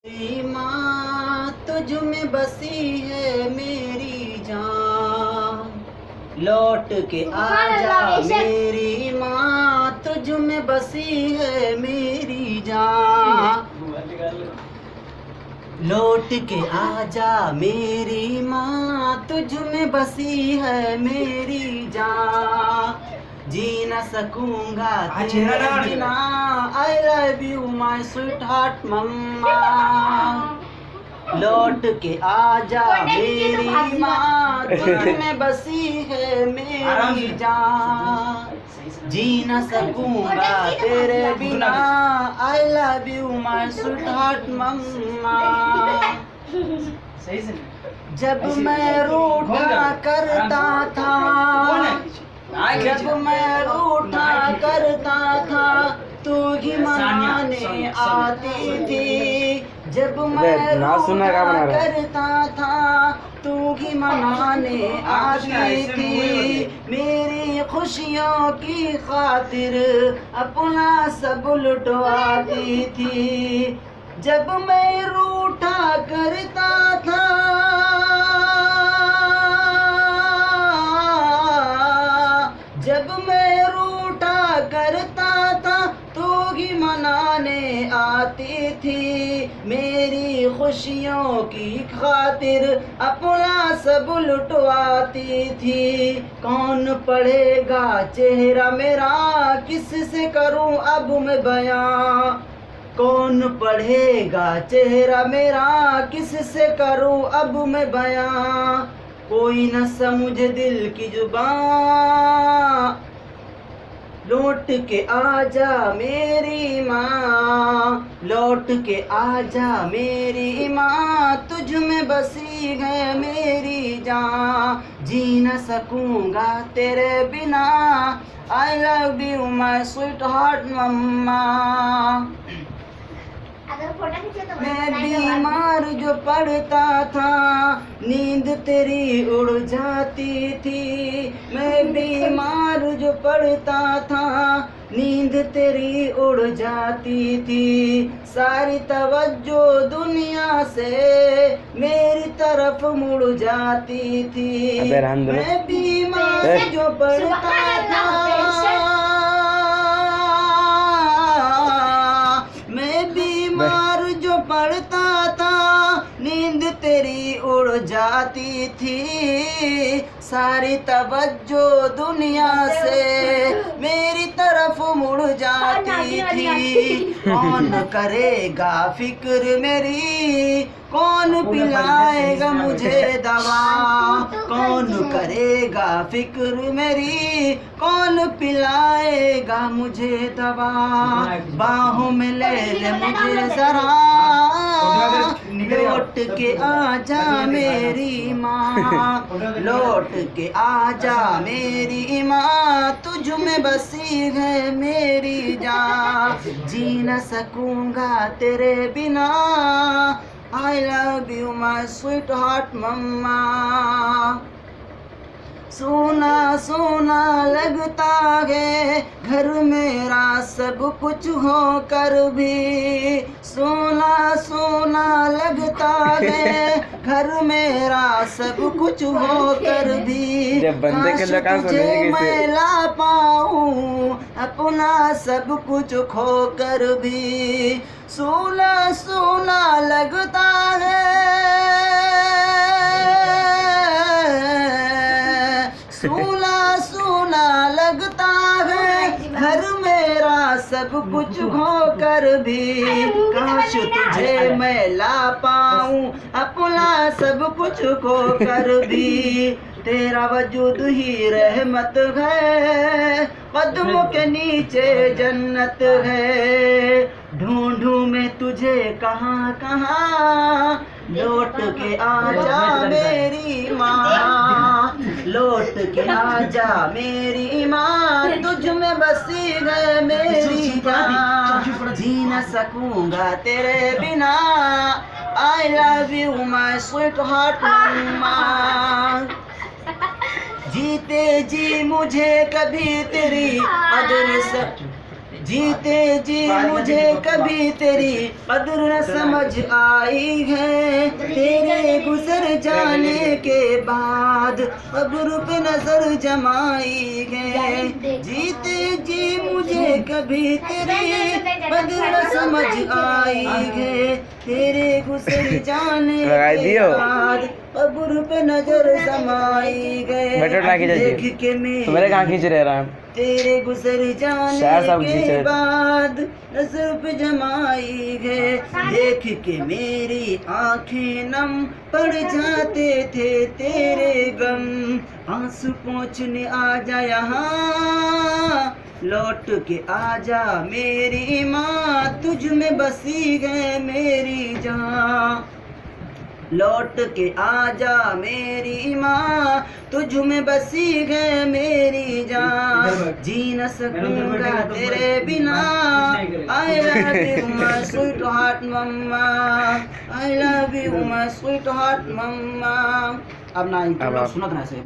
मेरी माँ तुझ में बसी है मेरी जान, लौट के आजा मेरी माँ तुझ में बसी है मेरी जान, लौट के आजा मेरी माँ तुझ में बसी है मेरी जान, जी न सकूंगा तेरे बिना, I love you my sweetheart मम्मा, लौट के आजा मेरी माँ तुझ में बसी है मेरी जान, जी न सकूंगा तेरे बिना, I love you my sweetheart मम्मा। जब मैं रूठा करता था, जब मैं रूठा करता था तू ही मनाने आती थी, जब मैं रूठा करता था तू ही मनाने आती थी, मेरी खुशियों की खातिर अपना सब लुटवाती थी, जब मैं रूठा करता था, जब मैं रूठा करता था तू ही मनाने आती थी, मेरी खुशियों की खातिर अपना सब लुटवाती थी, कौन पढ़ेगा चेहरा मेरा किससे करूं अब मैं बयां, कौन पढ़ेगा चेहरा मेरा किससे करूं अब मैं बयां, कोई न समझे दिल की जुबान, लौट के आजा मेरी माँ, लौट के आजा मेरी माँ तुझ में बसी है मेरी जान, जी न सकूंगा तेरे बिना, I love you my sweetheart मम्मा। मैं बीमार जो पड़ता था नींद तेरी उड़ जाती थी, मैं बीमार जो पड़ता था नींद तेरी उड़ जाती थी, सारी तवज्जो दुनिया से मेरी तरफ मुड़ जाती थी, मैं बीमार जो पड़ता था, बीमार जो पड़ता था नींद तेरी उड़ जाती थी, सारी तवज्जो दुनिया से मेरी तरफ मुड़ जाती थी, कौन करेगा फिक्र मेरी, कौन पिलाएगा मुझे दवा, कौन करेगा फिक्र मेरी, कौन पिलाएगा मुझे दवा, बाहों में ले ले मुझे जरा, लौट के आजा मेरी माँ, लौट के आजा मेरी माँ तुझ में बसी है मेरी जान, जी न सकूंगा तेरे बिना, I love you my sweetheart मम्मा। सोना सोना लगता है घर मेरा सब कुछ हो कर भी, सोना सोना लगता है घर मेरा सब कुछ हो कर भी, काश तुझे मैं ला पाऊं अपना सब कुछ खो कर भी, सोना सोना लगता है, सोना सोना लगता है घर मेरा सब कुछ हो कर भी, काश तुझे मैं ला पाऊं अपना सब कुछ खो कर भी, तेरा वजूद ही रहमत है, कदमों के नीचे जन्नत है, ढूंढूं मैं तुझे कहाँ कहाँ, लौट के आजा मेरी माँ, लौट के आजा मेरी माँ तुझ में बसी है मेरी जान, जी न सकूंगा तेरे बिना, I love you my sweetheart मम्मा, जीते जी मुझे कभी तेरी कदर जीते जी मुझे कभी तेरी कदर न समझ आई है, तेरे गुजर जाने के बाद कब्र पे नजर जमाई है। जीते जी मुझे कभी तेरी कदर न समझ आई है, तेरे गुजर जाने के बाद कब्र पे नजर जमाई गए। देख के तुम्हारे कहाँ खींच रहे हैं तेरे गुजर जाने के बाद नजर पे जमाई गए। देख के मेरी आंखें नम पड़ जाते थे तेरे गम, आंसू पोंछने आ जा यहाँ, लौट के आजा मेरी माँ, तुझ में बसी है मेरी जान। लौट के आजा मेरी माँ, तुझ में बसी है मेरी जान। जी न सकूंगा तेरे बिना, I love you my sweetheart मम्मा, I love you my sweetheart मम्मा। अब ना सुना था ऐसे।